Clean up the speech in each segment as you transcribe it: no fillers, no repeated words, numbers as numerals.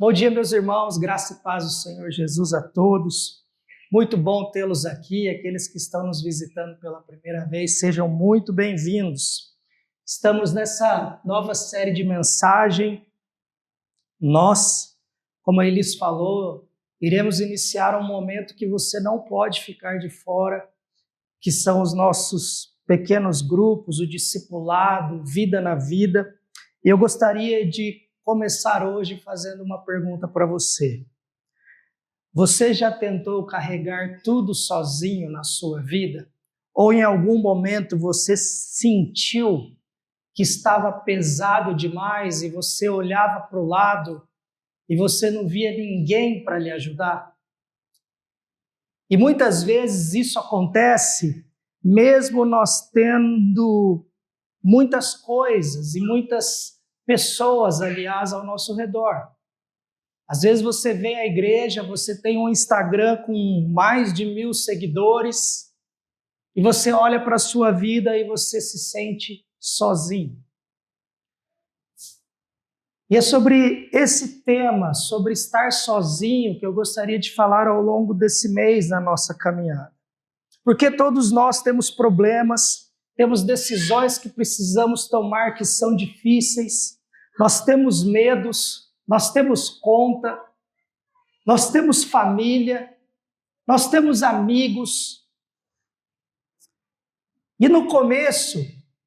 Bom dia, meus irmãos, graça e paz do Senhor Jesus a todos. Muito bom tê-los aqui, aqueles que estão nos visitando pela primeira vez, sejam muito bem-vindos. Estamos nessa nova série de mensagem. Nós, como a Elis falou, iremos iniciar um momento que você não pode ficar de fora, que são os nossos pequenos grupos, o discipulado, Vida na Vida. Eu gostaria de começar hoje fazendo uma pergunta para você. Você já tentou carregar tudo sozinho na sua vida? Ou em algum momento você sentiu que estava pesado demais e você olhava para o lado e você não via ninguém para lhe ajudar? E muitas vezes isso acontece mesmo nós tendo muitas coisas e muitas pessoas, aliás, ao nosso redor. Às vezes você vem à igreja, você tem um Instagram com mais de 1.000 seguidores e você olha para a sua vida e você se sente sozinho. E é sobre esse tema, sobre estar sozinho, que eu gostaria de falar ao longo desse mês na nossa caminhada. Porque todos nós temos problemas, temos decisões que precisamos tomar que são difíceis, nós temos medos, nós temos conta, nós temos família, nós temos amigos. E no começo,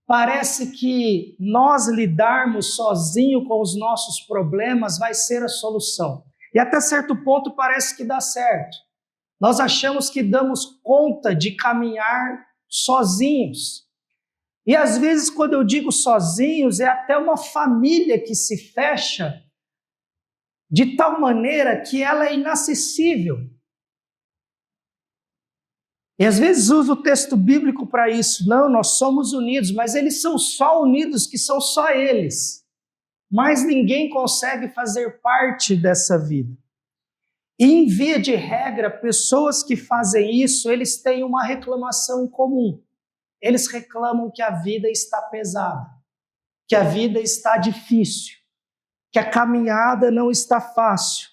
parece que nós lidarmos sozinho com os nossos problemas vai ser a solução. E até certo ponto parece que dá certo. Nós achamos que damos conta de caminhar sozinhos. E às vezes, quando eu digo sozinhos, é até uma família que se fecha de tal maneira que ela é inacessível. E às vezes uso o texto bíblico para isso. Não, nós somos unidos, mas eles são só unidos, que são só eles. Mas ninguém consegue fazer parte dessa vida. E em via de regra, pessoas que fazem isso, eles têm uma reclamação comum. Eles reclamam que a vida está pesada, que a vida está difícil, que a caminhada não está fácil.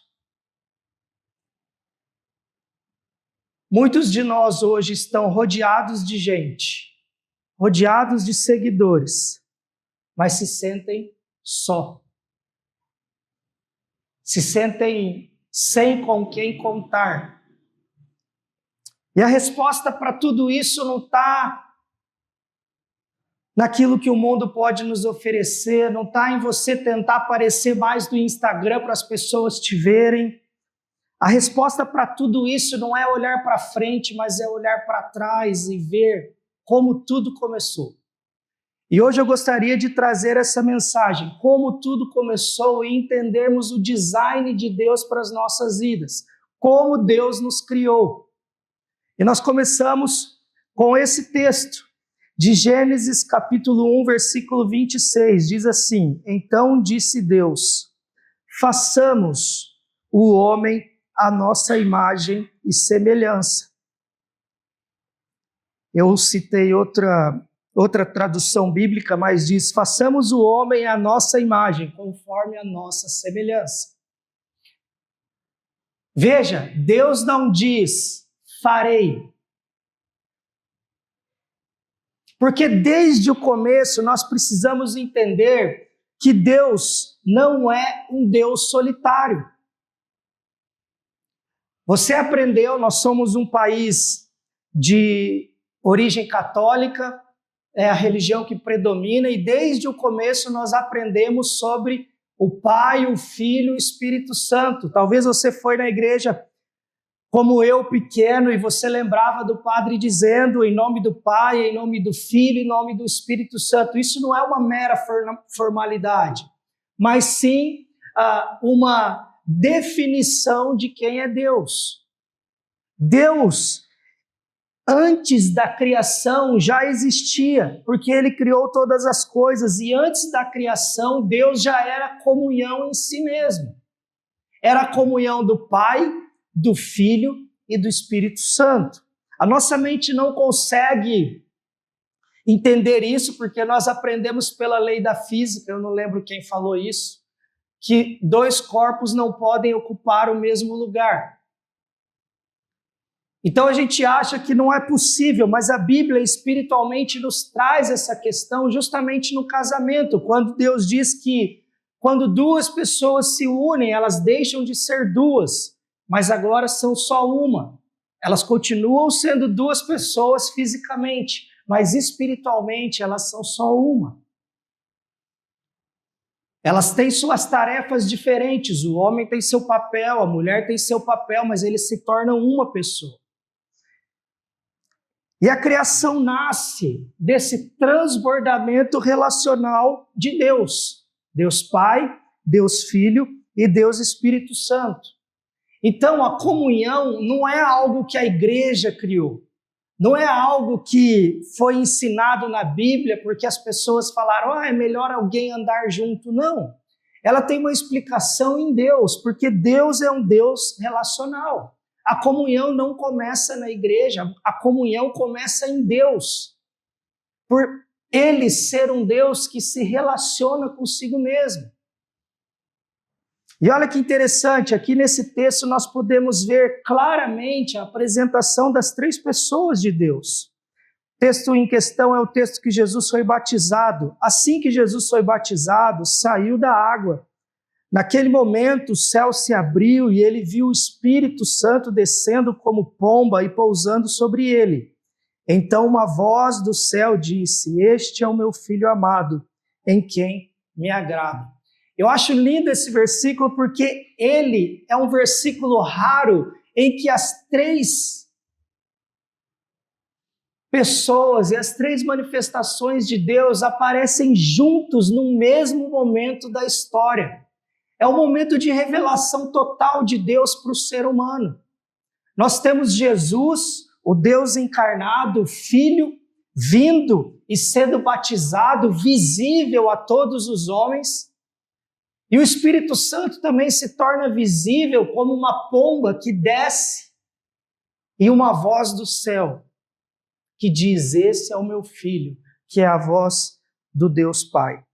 Muitos de nós hoje estão rodeados de gente, rodeados de seguidores, mas se sentem só. Se sentem sem com quem contar. E a resposta para tudo isso não está naquilo que o mundo pode nos oferecer, não está em você tentar aparecer mais no Instagram para as pessoas te verem. A resposta para tudo isso não é olhar para frente, mas é olhar para trás e ver como tudo começou. E hoje eu gostaria de trazer essa mensagem, como tudo começou, e entendermos o design de Deus para as nossas vidas, como Deus nos criou. E nós começamos com esse texto de Gênesis capítulo 1, versículo 26, diz assim: Então disse Deus, façamos o homem à nossa imagem e semelhança. Eu citei outra tradução bíblica, mas diz, façamos o homem à nossa imagem, conforme a nossa semelhança. Veja, Deus não diz, farei. Porque desde o começo nós precisamos entender que Deus não é um Deus solitário. Você aprendeu, nós somos um país de origem católica, é a religião que predomina, e desde o começo nós aprendemos sobre o Pai, o Filho e o Espírito Santo. Talvez você foi na igreja como eu, pequeno, e você lembrava do padre dizendo em nome do Pai, em nome do Filho, em nome do Espírito Santo. Isso não é uma mera formalidade, mas sim uma definição de quem é Deus. Deus, antes da criação, já existia, porque Ele criou todas as coisas, e antes da criação, Deus já era comunhão em si mesmo. Era a comunhão do Pai, do Filho e do Espírito Santo. A nossa mente não consegue entender isso, porque nós aprendemos pela lei da física, eu não lembro quem falou isso, que dois corpos não podem ocupar o mesmo lugar. Então a gente acha que não é possível, mas a Bíblia espiritualmente nos traz essa questão justamente no casamento, quando Deus diz que quando duas pessoas se unem, elas deixam de ser duas, mas agora são só uma. Elas continuam sendo duas pessoas fisicamente, mas espiritualmente elas são só uma. Elas têm suas tarefas diferentes, o homem tem seu papel, a mulher tem seu papel, mas eles se tornam uma pessoa. E a criação nasce desse transbordamento relacional de Deus. Deus Pai, Deus Filho e Deus Espírito Santo. Então a comunhão não é algo que a igreja criou. Não é algo que foi ensinado na Bíblia porque as pessoas falaram, é melhor alguém andar junto. Não. Ela tem uma explicação em Deus, porque Deus é um Deus relacional. A comunhão não começa na igreja, a comunhão começa em Deus. Por Ele ser um Deus que se relaciona consigo mesmo. E olha que interessante, aqui nesse texto nós podemos ver claramente a apresentação das três pessoas de Deus. O texto em questão é o texto que Jesus foi batizado. Assim que Jesus foi batizado, saiu da água. Naquele momento o céu se abriu e ele viu o Espírito Santo descendo como pomba e pousando sobre ele. Então uma voz do céu disse, este é o meu Filho amado, em quem me agrado. Eu acho lindo esse versículo porque ele é um versículo raro em que as três pessoas e as três manifestações de Deus aparecem juntos no mesmo momento da história. É um momento de revelação total de Deus para o ser humano. Nós temos Jesus, o Deus encarnado, Filho, vindo e sendo batizado, visível a todos os homens. E o Espírito Santo também se torna visível como uma pomba que desce e uma voz do céu que diz, esse é o meu Filho, que é a voz do Deus Pai.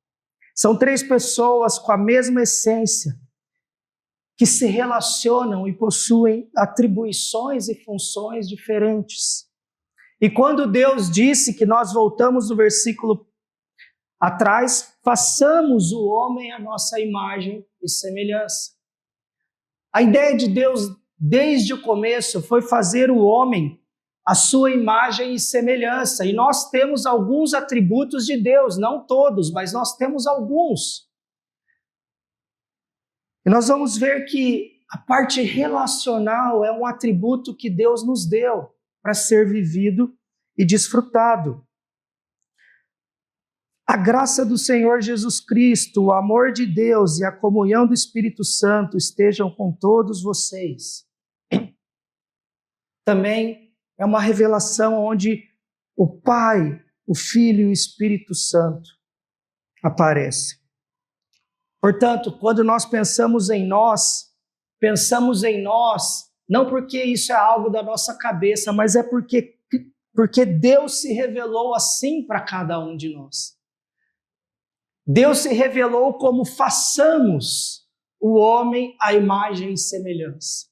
São três pessoas com a mesma essência, que se relacionam e possuem atribuições e funções diferentes. E quando Deus disse que nós voltamos no versículo atrás, façamos o homem à nossa imagem e semelhança. A ideia de Deus, desde o começo, foi fazer o homem à sua imagem e semelhança. E nós temos alguns atributos de Deus, não todos, mas nós temos alguns. E nós vamos ver que a parte relacional é um atributo que Deus nos deu para ser vivido e desfrutado. A graça do Senhor Jesus Cristo, o amor de Deus e a comunhão do Espírito Santo estejam com todos vocês. Também é uma revelação onde o Pai, o Filho e o Espírito Santo aparecem. Portanto, quando nós pensamos em nós não porque isso é algo da nossa cabeça, mas é porque Deus se revelou assim para cada um de nós. Deus se revelou como façamos o homem à imagem e semelhança.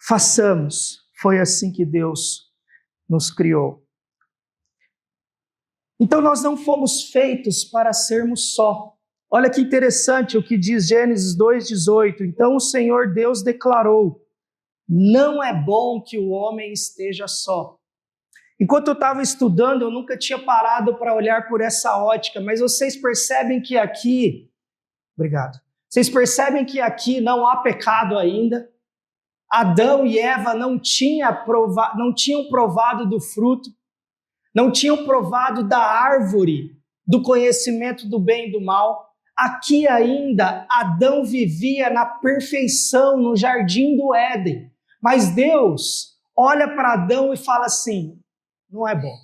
Façamos, foi assim que Deus nos criou. Então nós não fomos feitos para sermos só. Olha que interessante o que diz Gênesis 2:18. Então o Senhor Deus declarou, não é bom que o homem esteja só. Enquanto eu estava estudando, eu nunca tinha parado para olhar por essa ótica, mas vocês percebem que aqui, obrigado, vocês percebem que aqui não há pecado ainda. Adão e Eva não tinham provado do fruto, não tinham provado da árvore do conhecimento do bem e do mal. Aqui ainda, Adão vivia na perfeição no jardim do Éden. Mas Deus olha para Adão e fala assim, não é bom.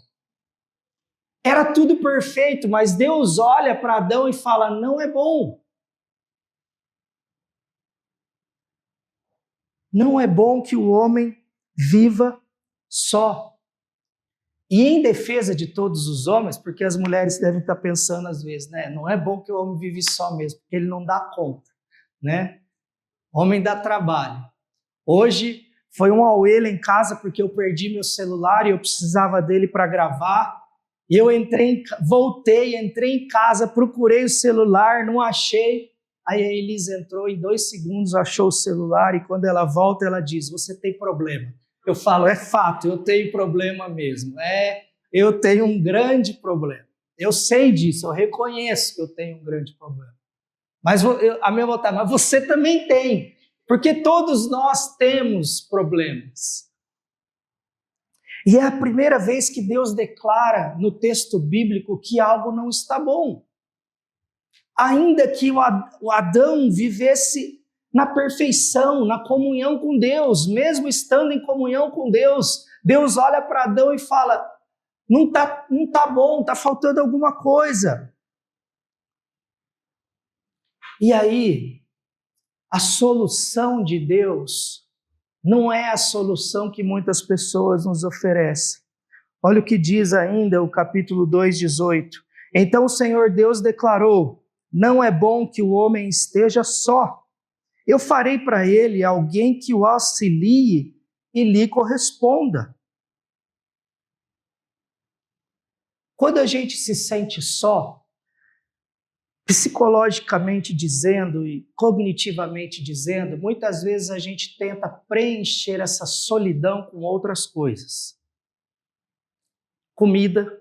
Era tudo perfeito, mas Deus olha para Adão e fala, não é bom. Não é bom que o homem viva só. E em defesa de todos os homens, porque as mulheres devem estar pensando às vezes, né? Não é bom que o homem vive só mesmo, porque ele não dá conta, né? O homem dá trabalho. Hoje foi um auê lá em casa porque eu perdi meu celular e eu precisava dele para gravar. E eu entrei em casa, procurei o celular, não achei. Aí a Elisa entrou, em 2 segundos achou o celular e quando ela volta ela diz, você tem problema. Eu falo, é fato, eu tenho problema mesmo. Eu tenho um grande problema. Eu sei disso, eu reconheço que eu tenho um grande problema. Mas a minha vontade, mas você também tem, porque todos nós temos problemas. E é a primeira vez que Deus declara no texto bíblico que algo não está bom. Ainda que o Adão vivesse na perfeição, na comunhão com Deus, mesmo estando em comunhão com Deus, Deus olha para Adão e fala, não tá bom, está faltando alguma coisa. E aí, a solução de Deus não é a solução que muitas pessoas nos oferecem. Olha o que diz ainda o capítulo 2:18. Então o Senhor Deus declarou, não é bom que o homem esteja só. Eu farei para ele alguém que o auxilie e lhe corresponda. Quando a gente se sente só, psicologicamente dizendo e cognitivamente dizendo, muitas vezes a gente tenta preencher essa solidão com outras coisas. Comida,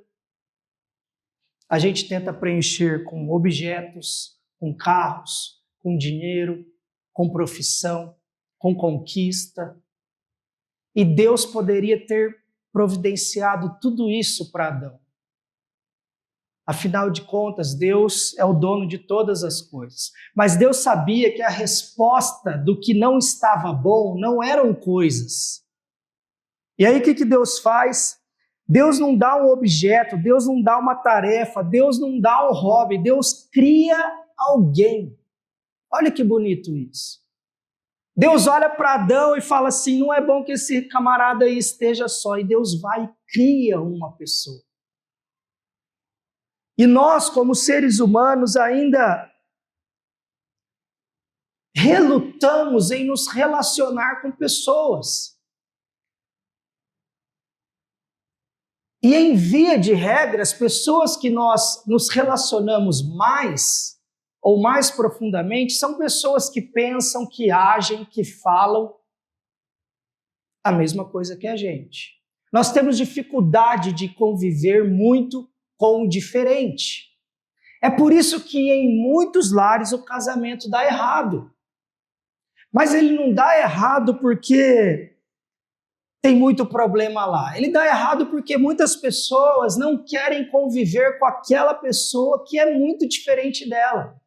a gente tenta preencher com objetos, com carros, com dinheiro, com profissão, com conquista. E Deus poderia ter providenciado tudo isso para Adão. Afinal de contas, Deus é o dono de todas as coisas. Mas Deus sabia que a resposta do que não estava bom não eram coisas. E aí o que Deus faz? Deus não dá um objeto, Deus não dá uma tarefa, Deus não dá um hobby, Deus cria alguém. Olha que bonito isso. Deus olha para Adão e fala assim, não é bom que esse camarada aí esteja só. E Deus vai e cria uma pessoa. E nós, como seres humanos, ainda relutamos em nos relacionar com pessoas. E em via de regra, as pessoas que nós nos relacionamos mais ou mais profundamente são pessoas que pensam, que agem, que falam a mesma coisa que a gente. Nós temos dificuldade de conviver muito com o diferente. É por isso que em muitos lares o casamento dá errado. Mas ele não dá errado porque tem muito problema lá. Ele dá errado porque muitas pessoas não querem conviver com aquela pessoa que é muito diferente dela.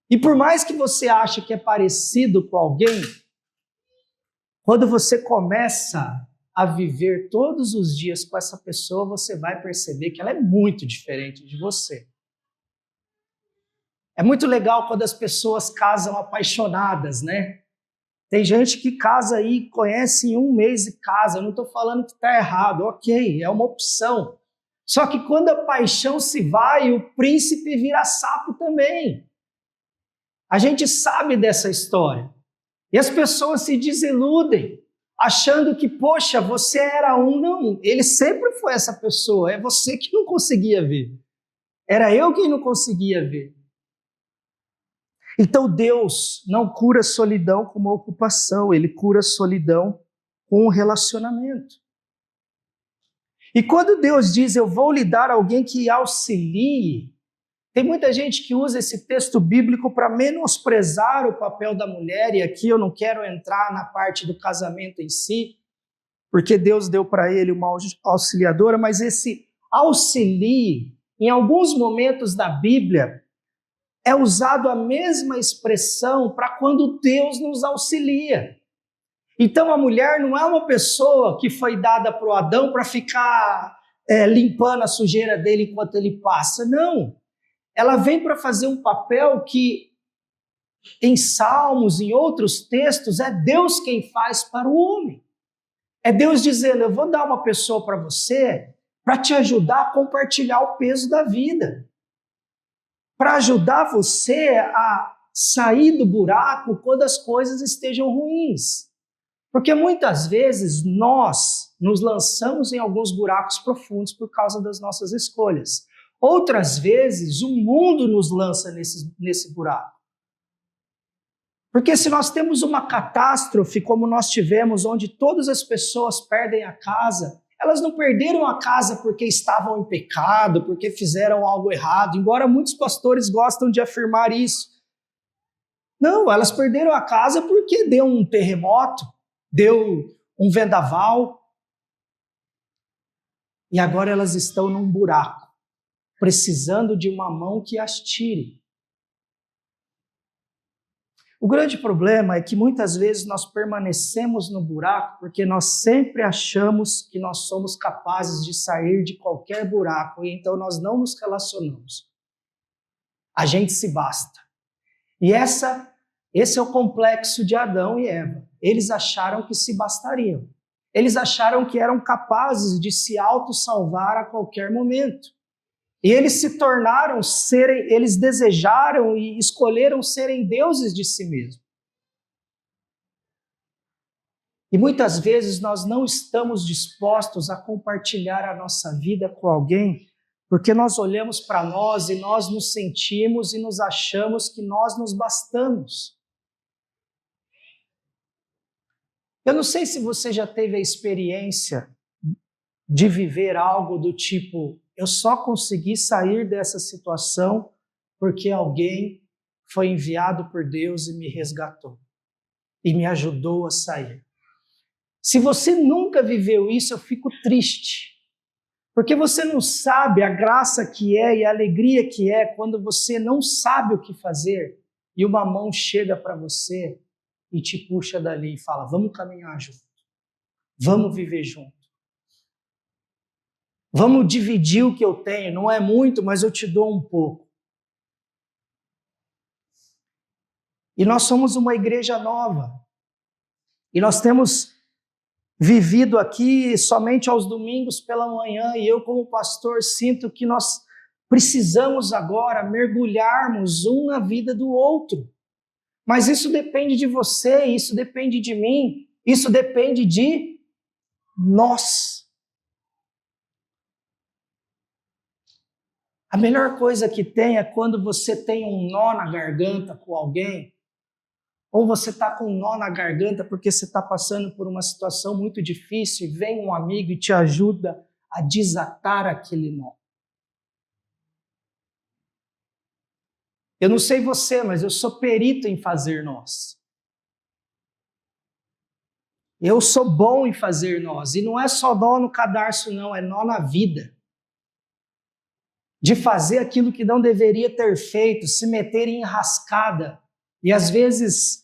E por mais que você ache que é parecido com alguém, quando você começa a viver todos os dias com essa pessoa, você vai perceber que ela é muito diferente de você. É muito legal quando as pessoas casam apaixonadas, né? Tem gente que casa aí, conhece em 1 mês e casa. Eu não estou falando que está errado, ok, é uma opção. Só que quando a paixão se vai, o príncipe vira sapo também. A gente sabe dessa história. E as pessoas se desiludem, achando que, poxa, você era um. Não, ele sempre foi essa pessoa, é você que não conseguia ver. Era eu quem não conseguia ver. Então Deus não cura solidão com uma ocupação, Ele cura solidão com um relacionamento. E quando Deus diz, eu vou lhe dar alguém que auxilie, tem muita gente que usa esse texto bíblico para menosprezar o papel da mulher, e aqui eu não quero entrar na parte do casamento em si, porque Deus deu para ele uma auxiliadora, mas esse auxilie, em alguns momentos da Bíblia, é usado a mesma expressão para quando Deus nos auxilia. Então a mulher não é uma pessoa que foi dada para o Adão para ficar limpando a sujeira dele enquanto ele passa, não. Ela vem para fazer um papel que, em Salmos, em outros textos, é Deus quem faz para o homem. É Deus dizendo, eu vou dar uma pessoa para você para te ajudar a compartilhar o peso da vida. Para ajudar você a sair do buraco quando as coisas estejam ruins. Porque muitas vezes nós nos lançamos em alguns buracos profundos por causa das nossas escolhas. Outras vezes o mundo nos lança nesse buraco. Porque se nós temos uma catástrofe como nós tivemos, onde todas as pessoas perdem a casa, elas não perderam a casa porque estavam em pecado, porque fizeram algo errado, embora muitos pastores gostam de afirmar isso. Não, elas perderam a casa porque deu um terremoto, deu um vendaval, e agora elas estão num buraco, precisando de uma mão que as tire. O grande problema é que muitas vezes nós permanecemos no buraco porque nós sempre achamos que nós somos capazes de sair de qualquer buraco e então nós não nos relacionamos. A gente se basta. E esse é o complexo de Adão e Eva. Eles acharam que se bastariam. Eles acharam que eram capazes de se autossalvar a qualquer momento. E eles se tornaram eles desejaram e escolheram serem deuses de si mesmos. E muitas vezes nós não estamos dispostos a compartilhar a nossa vida com alguém, porque nós olhamos para nós e nós nos sentimos e nos achamos que nós nos bastamos. Eu não sei se você já teve a experiência de viver algo do tipo, eu só consegui sair dessa situação porque alguém foi enviado por Deus e me resgatou e me ajudou a sair. Se você nunca viveu isso, eu fico triste, porque você não sabe a graça que é e a alegria que é quando você não sabe o que fazer e uma mão chega para você e te puxa dali e fala, vamos caminhar junto, vamos viver junto. Vamos dividir o que eu tenho, não é muito, mas eu te dou um pouco. E nós somos uma igreja nova. E nós temos vivido aqui somente aos domingos pela manhã, e eu como pastor sinto que nós precisamos agora mergulharmos um na vida do outro. Mas isso depende de você, isso depende de mim, isso depende de nós. A melhor coisa que tem é quando você tem um nó na garganta com alguém, ou você está com um nó na garganta porque você está passando por uma situação muito difícil e vem um amigo e te ajuda a desatar aquele nó. Eu não sei você, mas eu sou perito em fazer nós. Eu sou bom em fazer nós. E não é só nó no cadarço, não, é nó na vida. De fazer aquilo que não deveria ter feito, se meter em enrascada e às vezes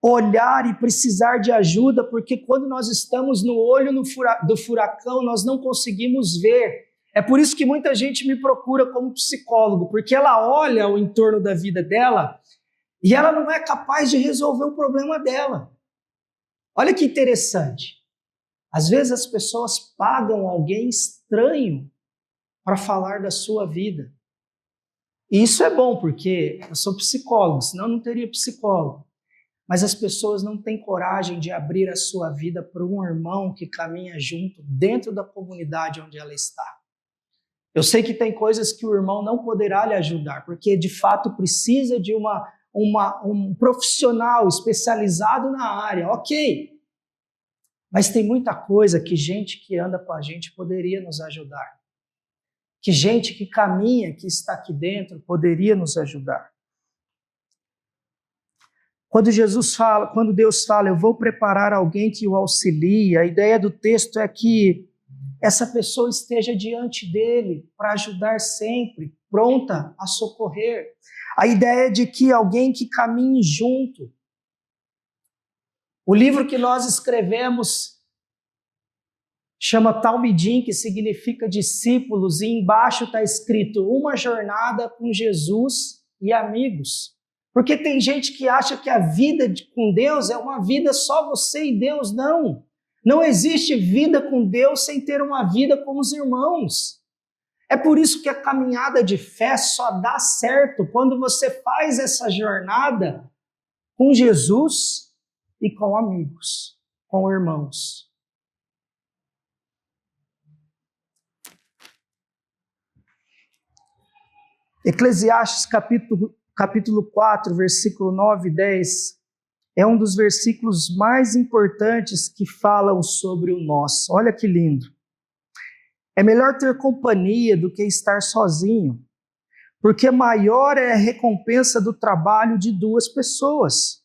olhar e precisar de ajuda, porque quando nós estamos no olho do furacão, nós não conseguimos ver. É por isso que muita gente me procura como psicólogo, porque ela olha o entorno da vida dela e ela não é capaz de resolver o problema dela. Olha que interessante. Às vezes as pessoas pagam alguém estranho para falar da sua vida. E isso é bom, porque eu sou psicólogo, senão eu não teria psicólogo. Mas as pessoas não têm coragem de abrir a sua vida para um irmão que caminha junto dentro da comunidade onde ela está. Eu sei que tem coisas que o irmão não poderá lhe ajudar, porque de fato precisa de um profissional especializado na área, ok. Mas tem muita coisa que gente que anda com a gente poderia nos ajudar. Que gente que caminha, que está aqui dentro, poderia nos ajudar. Quando Deus fala, eu vou preparar alguém que o auxilie, a ideia do texto é que essa pessoa esteja diante dele para ajudar sempre, pronta a socorrer. A ideia de que alguém que caminhe junto. O livro que nós escrevemos chama Talmidim, que significa discípulos, e embaixo está escrito uma jornada com Jesus e amigos. Porque tem gente que acha que a vida com Deus é uma vida só você e Deus. Não. Não existe vida com Deus sem ter uma vida com os irmãos. É por isso que a caminhada de fé só dá certo quando você faz essa jornada com Jesus e com amigos, com irmãos. Eclesiastes capítulo 4, versículo 9 e 10, é um dos versículos mais importantes que falam sobre o nós. Olha que lindo. É melhor ter companhia do que estar sozinho, porque maior é a recompensa do trabalho de duas pessoas.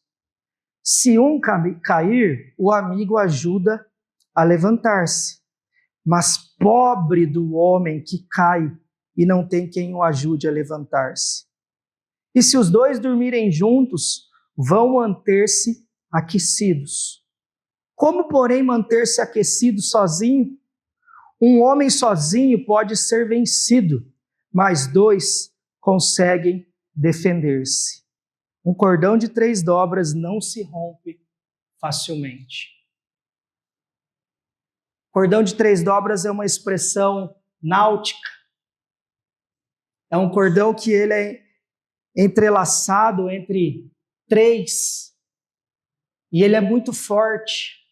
Se um cair, o amigo ajuda a levantar-se, mas pobre do homem que cai e não tem quem o ajude a levantar-se. E se os dois dormirem juntos, vão manter-se aquecidos. Como, porém, manter-se aquecido sozinho? Um homem sozinho pode ser vencido, mas dois conseguem defender-se. Um cordão de 3 dobras não se rompe facilmente. Cordão de 3 dobras é uma expressão náutica. É um cordão que ele é entrelaçado entre 3 e ele é muito forte.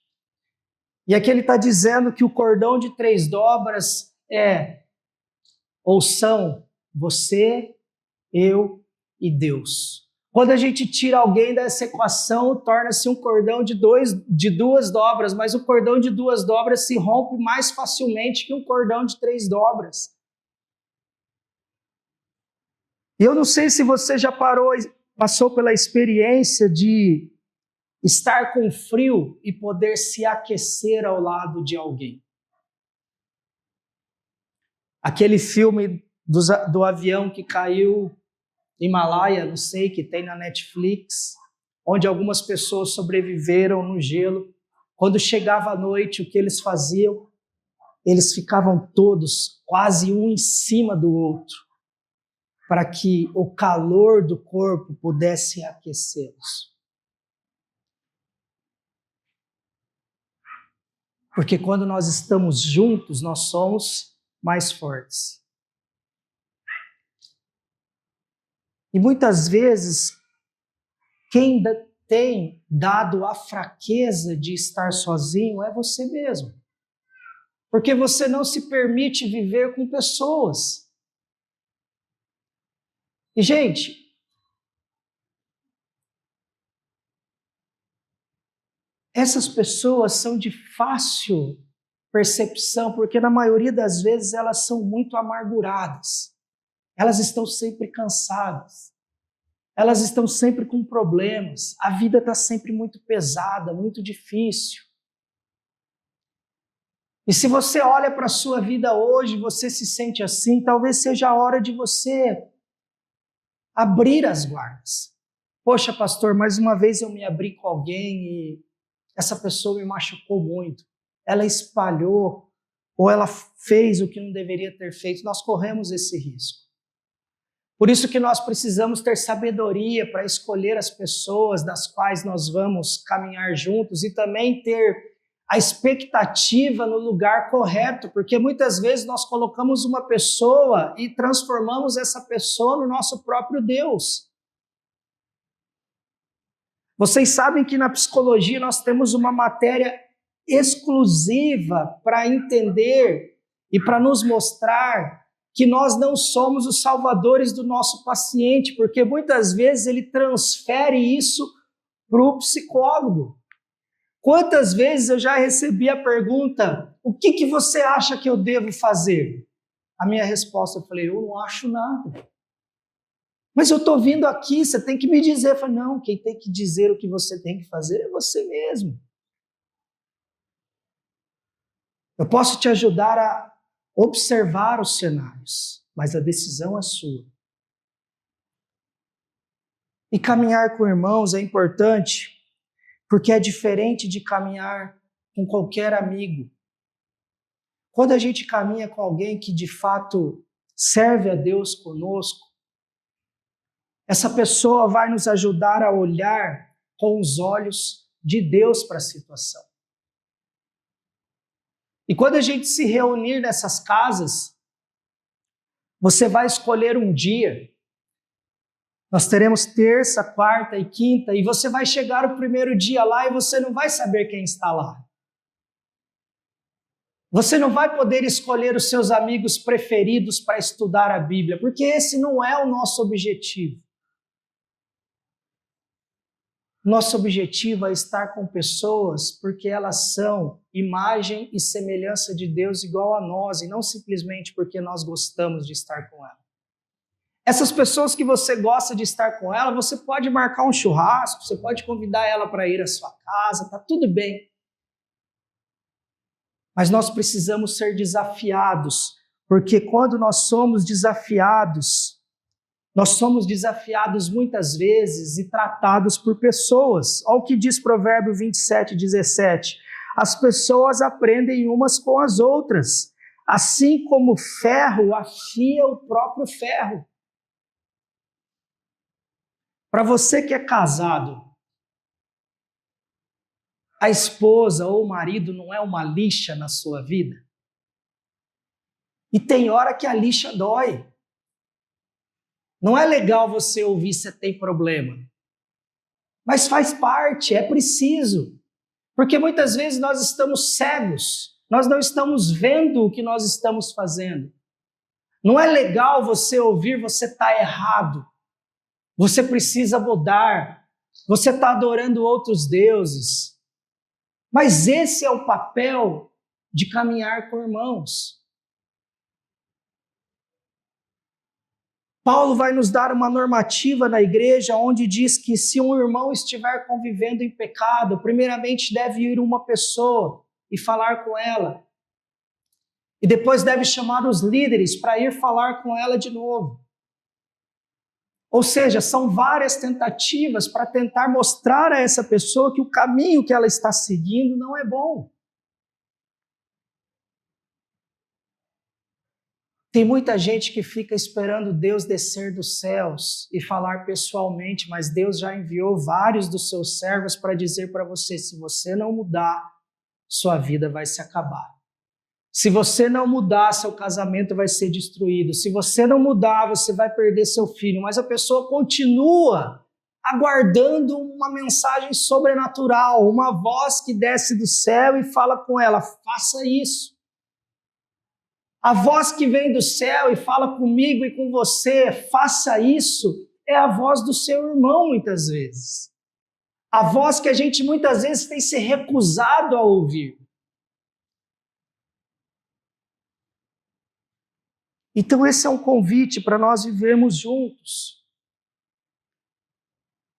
E aqui ele está dizendo que o cordão de 3 dobras são você, eu e Deus. Quando a gente tira alguém dessa equação, torna-se um cordão de 2 dobras, mas o cordão de 2 dobras se rompe mais facilmente que um cordão de 3 dobras. E eu não sei se você já passou pela experiência de estar com frio e poder se aquecer ao lado de alguém. Aquele filme do avião que caiu em Himalaia, não sei, que tem na Netflix, onde algumas pessoas sobreviveram no gelo. Quando chegava a noite, o que eles faziam? Eles ficavam todos quase um em cima do outro, para que o calor do corpo pudesse aquecê-los. Porque quando nós estamos juntos, nós somos mais fortes. E muitas vezes, quem tem dado a fraqueza de estar sozinho é você mesmo. Porque você não se permite viver com pessoas. E, gente, essas pessoas são de fácil percepção, porque na maioria das vezes elas são muito amarguradas. Elas estão sempre cansadas. Elas estão sempre com problemas. A vida está sempre muito pesada, muito difícil. E se você olha para a sua vida hoje, você se sente assim, talvez seja a hora de você abrir as guardas. Poxa, pastor, mais uma vez eu me abri com alguém e essa pessoa me machucou muito. Ela espalhou ou ela fez o que não deveria ter feito. Nós corremos esse risco. Por isso que nós precisamos ter sabedoria para escolher as pessoas das quais nós vamos caminhar juntos e também ter a expectativa no lugar correto, porque muitas vezes nós colocamos uma pessoa e transformamos essa pessoa no nosso próprio Deus. Vocês sabem que na psicologia nós temos uma matéria exclusiva para entender e para nos mostrar que nós não somos os salvadores do nosso paciente, porque muitas vezes ele transfere isso para o psicólogo. Quantas vezes eu já recebi a pergunta, o que você acha que eu devo fazer? A minha resposta, eu falei, eu não acho nada. Mas eu estou vindo aqui, você tem que me dizer. Eu falei, não, quem tem que dizer o que você tem que fazer é você mesmo. Eu posso te ajudar a observar os cenários, mas a decisão é sua. E caminhar com irmãos é importante, porque é diferente de caminhar com qualquer amigo. Quando a gente caminha com alguém que de fato serve a Deus conosco, essa pessoa vai nos ajudar a olhar com os olhos de Deus para a situação. E quando a gente se reunir nessas casas, você vai escolher um dia. Nós teremos terça, quarta e quinta, e você vai chegar o primeiro dia lá e você não vai saber quem está lá. Você não vai poder escolher os seus amigos preferidos para estudar a Bíblia, porque esse não é o nosso objetivo. Nosso objetivo é estar com pessoas porque elas são imagem e semelhança de Deus igual a nós, e não simplesmente porque nós gostamos de estar com ela. Essas pessoas que você gosta de estar com ela, você pode marcar um churrasco, você pode convidar ela para ir à sua casa, tá tudo bem. Mas nós precisamos ser desafiados, porque quando nós somos desafiados muitas vezes e tratados por pessoas. Olha o que diz Provérbio 27:17. As pessoas aprendem umas com as outras, assim como o ferro afia o próprio ferro. Para você que é casado, a esposa ou o marido não é uma lixa na sua vida? E tem hora que a lixa dói. Não é legal você ouvir se tem problema. Mas faz parte, é preciso. Porque muitas vezes nós estamos cegos. Nós não estamos vendo o que nós estamos fazendo. Não é legal você ouvir você está errado. Você precisa mudar. Você está adorando outros deuses. Mas esse é o papel de caminhar com irmãos. Paulo vai nos dar uma normativa na igreja onde diz que se um irmão estiver convivendo em pecado, primeiramente deve ir uma pessoa e falar com ela. E depois deve chamar os líderes para ir falar com ela de novo. Ou seja, são várias tentativas para tentar mostrar a essa pessoa que o caminho que ela está seguindo não é bom. Tem muita gente que fica esperando Deus descer dos céus e falar pessoalmente, mas Deus já enviou vários dos seus servos para dizer para você, se você não mudar, sua vida vai se acabar. Se você não mudar, seu casamento vai ser destruído. Se você não mudar, você vai perder seu filho. Mas a pessoa continua aguardando uma mensagem sobrenatural, uma voz que desce do céu e fala com ela, faça isso. A voz que vem do céu e fala comigo e com você, faça isso, é a voz do seu irmão muitas vezes. A voz que a gente muitas vezes tem se recusado a ouvir. Então esse é um convite para nós vivermos juntos.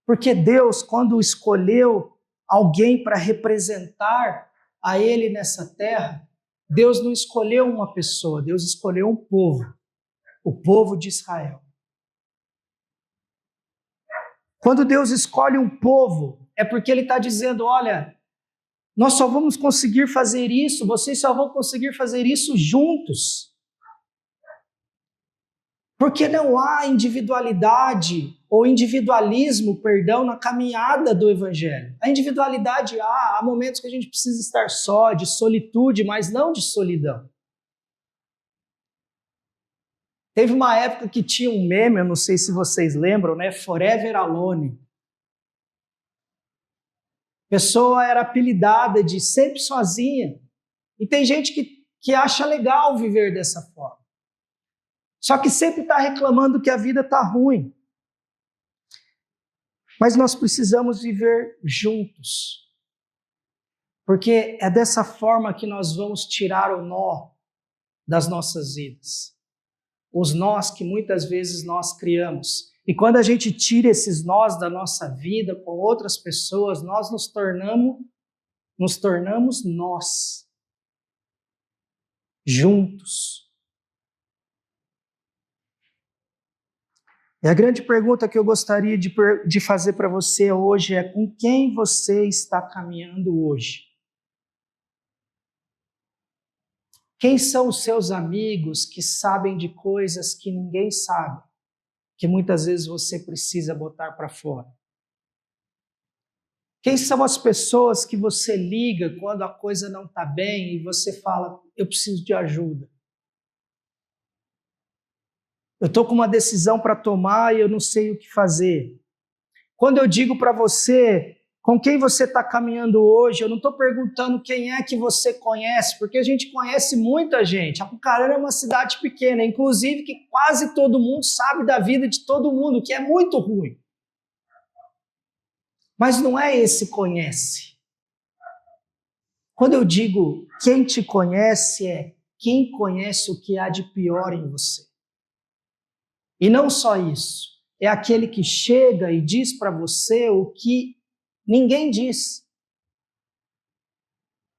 Porque Deus, quando escolheu alguém para representar a Ele nessa terra, Deus não escolheu uma pessoa, Deus escolheu um povo, o povo de Israel. Quando Deus escolhe um povo, é porque Ele está dizendo, olha, nós só vamos conseguir fazer isso, vocês só vão conseguir fazer isso juntos. Porque não há individualidade ou individualismo, na caminhada do Evangelho. A individualidade há momentos que a gente precisa estar só, de solitude, mas não de solidão. Teve uma época que tinha um meme, eu não sei se vocês lembram, né? Forever Alone. A pessoa era apelidada de sempre sozinha. E tem gente que acha legal viver dessa forma. Só que sempre está reclamando que a vida está ruim. Mas nós precisamos viver juntos. Porque é dessa forma que nós vamos tirar o nó das nossas vidas. Os nós que muitas vezes nós criamos. E quando a gente tira esses nós da nossa vida com outras pessoas, nós nos tornamos nós. Juntos. E a grande pergunta que eu gostaria de fazer para você hoje é: com quem você está caminhando hoje? Quem são os seus amigos que sabem de coisas que ninguém sabe, que muitas vezes você precisa botar para fora? Quem são as pessoas que você liga quando a coisa não está bem e você fala, eu preciso de ajuda? Eu estou com uma decisão para tomar e eu não sei o que fazer. Quando eu digo para você com quem você está caminhando hoje, eu não estou perguntando quem é que você conhece, porque a gente conhece muita gente. Apucarana é uma cidade pequena, inclusive que quase todo mundo sabe da vida de todo mundo, que é muito ruim. Mas não é esse conhece. Quando eu digo quem te conhece, é quem conhece o que há de pior em você. E não só isso, é aquele que chega e diz para você o que ninguém diz.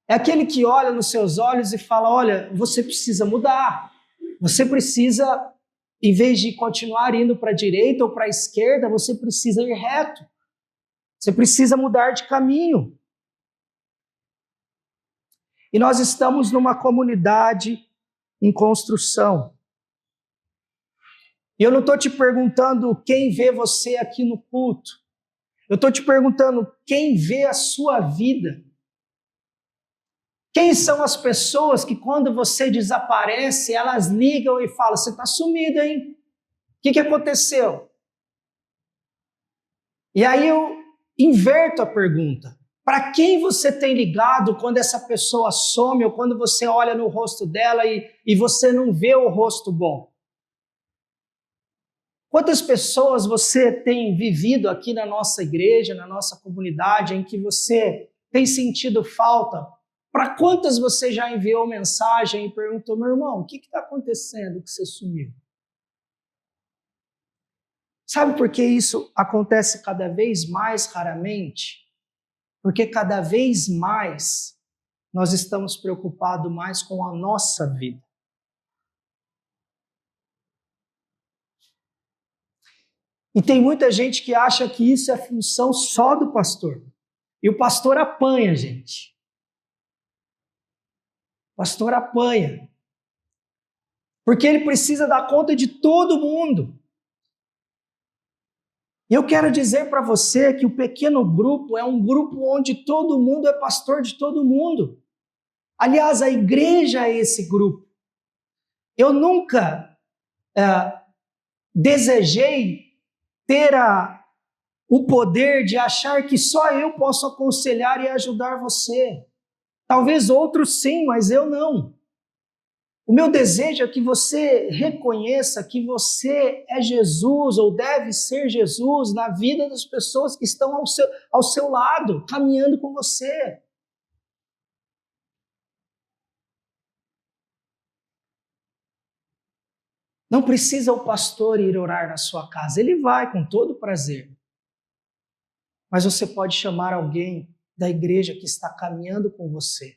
É aquele que olha nos seus olhos e fala, olha, você precisa mudar. Você precisa, em vez de continuar indo para a direita ou para a esquerda, você precisa ir reto. Você precisa mudar de caminho. E nós estamos numa comunidade em construção. E eu não estou te perguntando quem vê você aqui no culto. Eu estou te perguntando quem vê a sua vida. Quem são as pessoas que quando você desaparece, elas ligam e falam, você está sumido, hein? O que aconteceu? E aí eu inverto a pergunta. Para quem você tem ligado quando essa pessoa some ou quando você olha no rosto dela e você não vê o rosto bom? Quantas pessoas você tem vivido aqui na nossa igreja, na nossa comunidade, em que você tem sentido falta? Para quantas você já enviou mensagem e perguntou, meu irmão, o que está acontecendo que você sumiu? Sabe por que isso acontece cada vez mais raramente? Porque cada vez mais nós estamos preocupados mais com a nossa vida. E tem muita gente que acha que isso é função só do pastor. E o pastor apanha, gente. O pastor apanha. Porque ele precisa dar conta de todo mundo. E eu quero dizer para você que o pequeno grupo é um grupo onde todo mundo é pastor de todo mundo. Aliás, a igreja é esse grupo. Eu nunca desejei ter o poder de achar que só eu posso aconselhar e ajudar você. Talvez outros sim, mas eu não. O meu desejo é que você reconheça que você é Jesus ou deve ser Jesus na vida das pessoas que estão ao seu lado, caminhando com você. Não precisa o pastor ir orar na sua casa, ele vai com todo prazer. Mas você pode chamar alguém da igreja que está caminhando com você.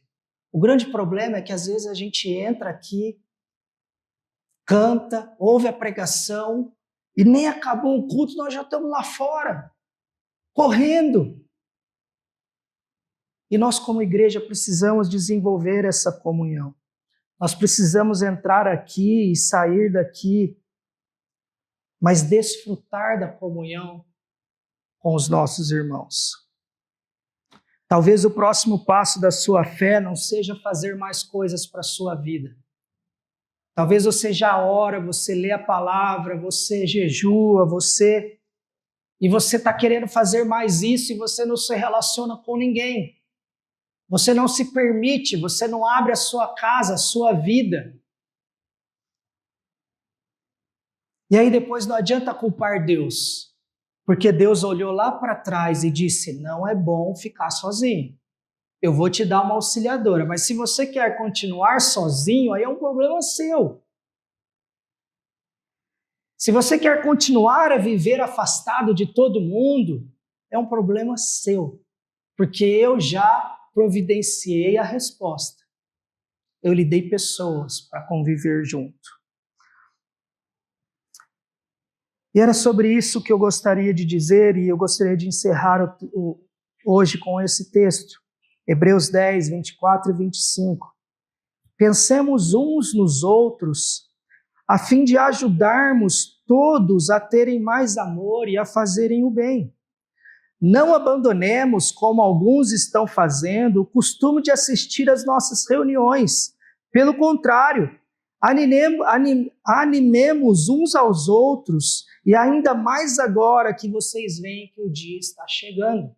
O grande problema é que às vezes a gente entra aqui, canta, ouve a pregação e nem acabou o culto, nós já estamos lá fora, correndo. E nós como igreja precisamos desenvolver essa comunhão. Nós precisamos entrar aqui e sair daqui, mas desfrutar da comunhão com os nossos irmãos. Talvez o próximo passo da sua fé não seja fazer mais coisas para a sua vida. Talvez você já ora, você lê a palavra, você jejua, você está querendo fazer mais isso e você não se relaciona com ninguém. Você não se permite, você não abre a sua casa, a sua vida. E aí depois não adianta culpar Deus, porque Deus olhou lá para trás e disse, não é bom ficar sozinho. Eu vou te dar uma auxiliadora, mas se você quer continuar sozinho, aí é um problema seu. Se você quer continuar a viver afastado de todo mundo, é um problema seu, porque eu já providenciei a resposta. Eu lhe dei pessoas para conviver junto. E era sobre isso que eu gostaria de dizer, e eu gostaria de encerrar hoje com esse texto. Hebreus 10, 24 e 25. Pensemos uns nos outros, a fim de ajudarmos todos a terem mais amor e a fazerem o bem. Não abandonemos, como alguns estão fazendo, o costume de assistir às nossas reuniões. Pelo contrário, animemos uns aos outros, e ainda mais agora que vocês veem que o dia está chegando.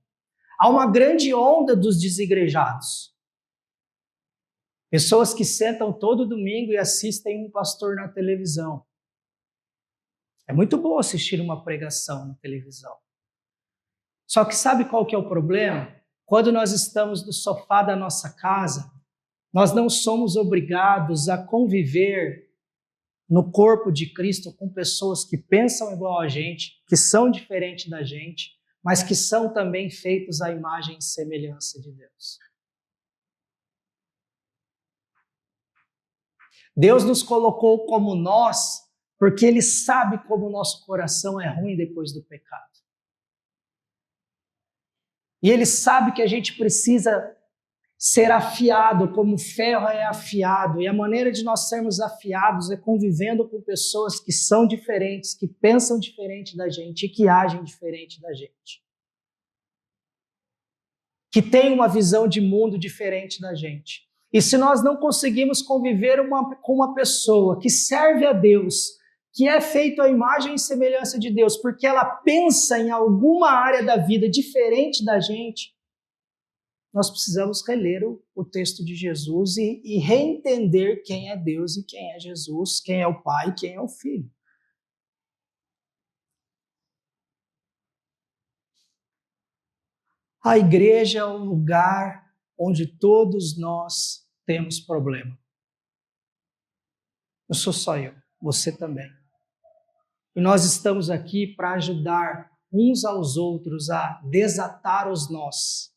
Há uma grande onda dos desigrejados. Pessoas que sentam todo domingo e assistem um pastor na televisão. É muito bom assistir uma pregação na televisão. Só que sabe qual que é o problema? Quando nós estamos no sofá da nossa casa, nós não somos obrigados a conviver no corpo de Cristo com pessoas que pensam igual a gente, que são diferentes da gente, mas que são também feitos à imagem e semelhança de Deus. Deus nos colocou como nós, porque Ele sabe como o nosso coração é ruim depois do pecado. E Ele sabe que a gente precisa ser afiado, como ferro é afiado. E a maneira de nós sermos afiados é convivendo com pessoas que são diferentes, que pensam diferente da gente e que agem diferente da gente. Que têm uma visão de mundo diferente da gente. E se nós não conseguimos conviver com uma pessoa que serve a Deus, que é feito à imagem e semelhança de Deus, porque ela pensa em alguma área da vida diferente da gente, nós precisamos reler o texto de Jesus e reentender quem é Deus e quem é Jesus, quem é o Pai e quem é o Filho. A igreja é um lugar onde todos nós temos problema. Não sou só eu, você também. E nós estamos aqui para ajudar uns aos outros a desatar os nós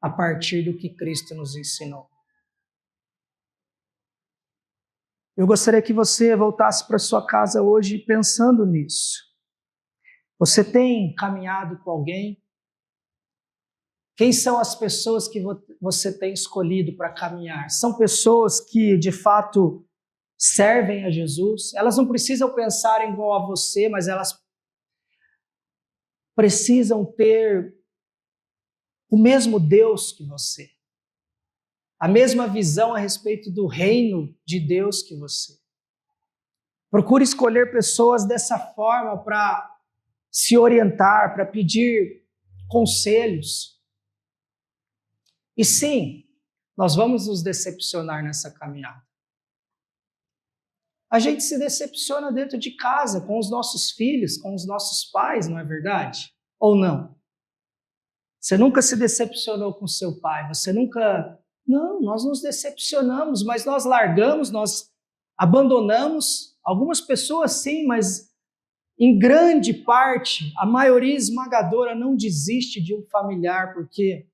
a partir do que Cristo nos ensinou. Eu gostaria que você voltasse para sua casa hoje pensando nisso. Você tem caminhado com alguém? Quem são as pessoas que você tem escolhido para caminhar? São pessoas que, de fato, servem a Jesus? Elas não precisam pensar igual a você, mas elas precisam ter o mesmo Deus que você. A mesma visão a respeito do reino de Deus que você. Procure escolher pessoas dessa forma para se orientar, para pedir conselhos. E sim, nós vamos nos decepcionar nessa caminhada. A gente se decepciona dentro de casa, com os nossos filhos, com os nossos pais, não é verdade? Ou não? Você nunca se decepcionou com seu pai, você nunca... Não, nós nos decepcionamos, mas nós largamos, nós abandonamos. Algumas pessoas sim, mas em grande parte, a maioria esmagadora não desiste de um familiar porque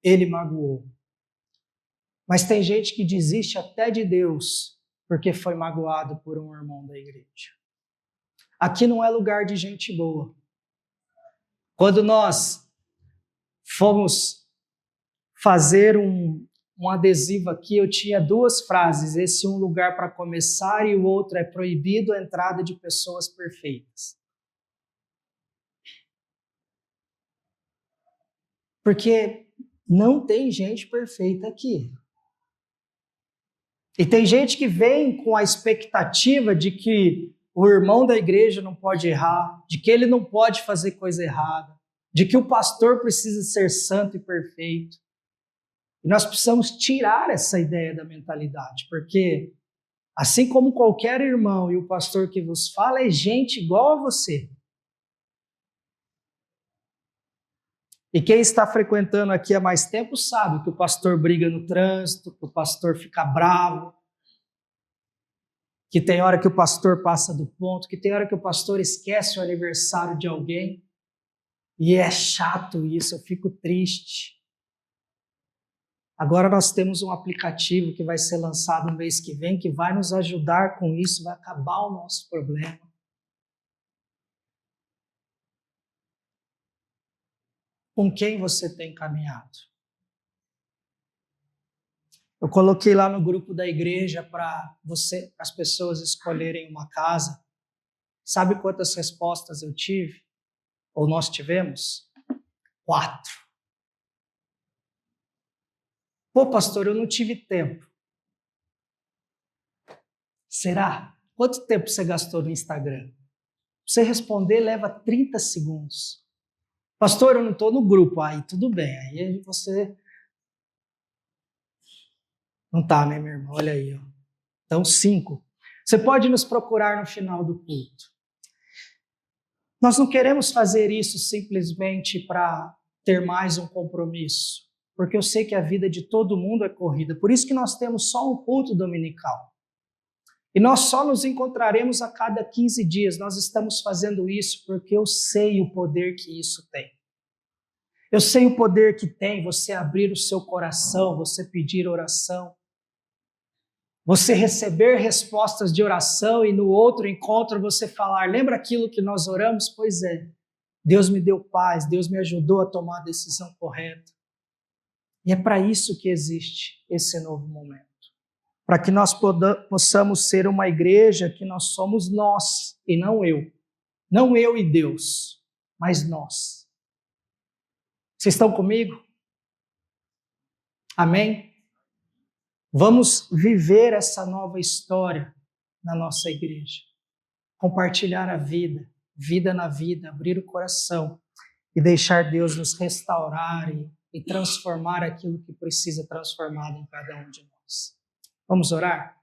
ele magoou. Mas tem gente que desiste até de Deus porque foi magoado por um irmão da igreja. Aqui não é lugar de gente boa. Quando nós fomos fazer um adesivo aqui, eu tinha duas frases. Esse é um lugar para começar e o outro é proibido a entrada de pessoas perfeitas. Porque não tem gente perfeita aqui. E tem gente que vem com a expectativa de que o irmão da igreja não pode errar, de que ele não pode fazer coisa errada, de que o pastor precisa ser santo e perfeito. E nós precisamos tirar essa ideia da mentalidade, porque assim como qualquer irmão e o pastor que vos fala é gente igual a você. E quem está frequentando aqui há mais tempo sabe que o pastor briga no trânsito, que o pastor fica bravo, que tem hora que o pastor passa do ponto, que tem hora que o pastor esquece o aniversário de alguém. E é chato isso, eu fico triste. Agora nós temos um aplicativo que vai ser lançado no mês que vem, que vai nos ajudar com isso, vai acabar o nosso problema. Com quem você tem caminhado? Eu coloquei lá no grupo da igreja para as pessoas escolherem uma casa. Sabe quantas respostas eu tive? Ou nós tivemos? 4. Pô, pastor, eu não tive tempo. Será? Quanto tempo você gastou no Instagram? Você responder leva 30 segundos. Pastor, eu não estou no grupo. Aí tudo bem, aí você... Não está, né, meu irmão? Olha aí. Ó. Então, 5. Você pode nos procurar no final do culto. Nós não queremos fazer isso simplesmente para ter mais um compromisso, porque eu sei que a vida de todo mundo é corrida. Por isso que nós temos só um culto dominical. E nós só nos encontraremos a cada 15 dias. Nós estamos fazendo isso porque eu sei o poder que isso tem. Eu sei o poder que tem você abrir o seu coração, você pedir oração, você receber respostas de oração e no outro encontro você falar, lembra aquilo que nós oramos? Pois é, Deus me deu paz, Deus me ajudou a tomar a decisão correta. E é para isso que existe esse novo momento. Para que nós possamos ser uma igreja que nós somos nós e não eu. Não eu e Deus, mas nós. Vocês estão comigo? Amém? Vamos viver essa nova história na nossa igreja. Compartilhar a vida, vida na vida, abrir o coração e deixar Deus nos restaurar e transformar aquilo que precisa transformado em cada um de nós. Vamos orar?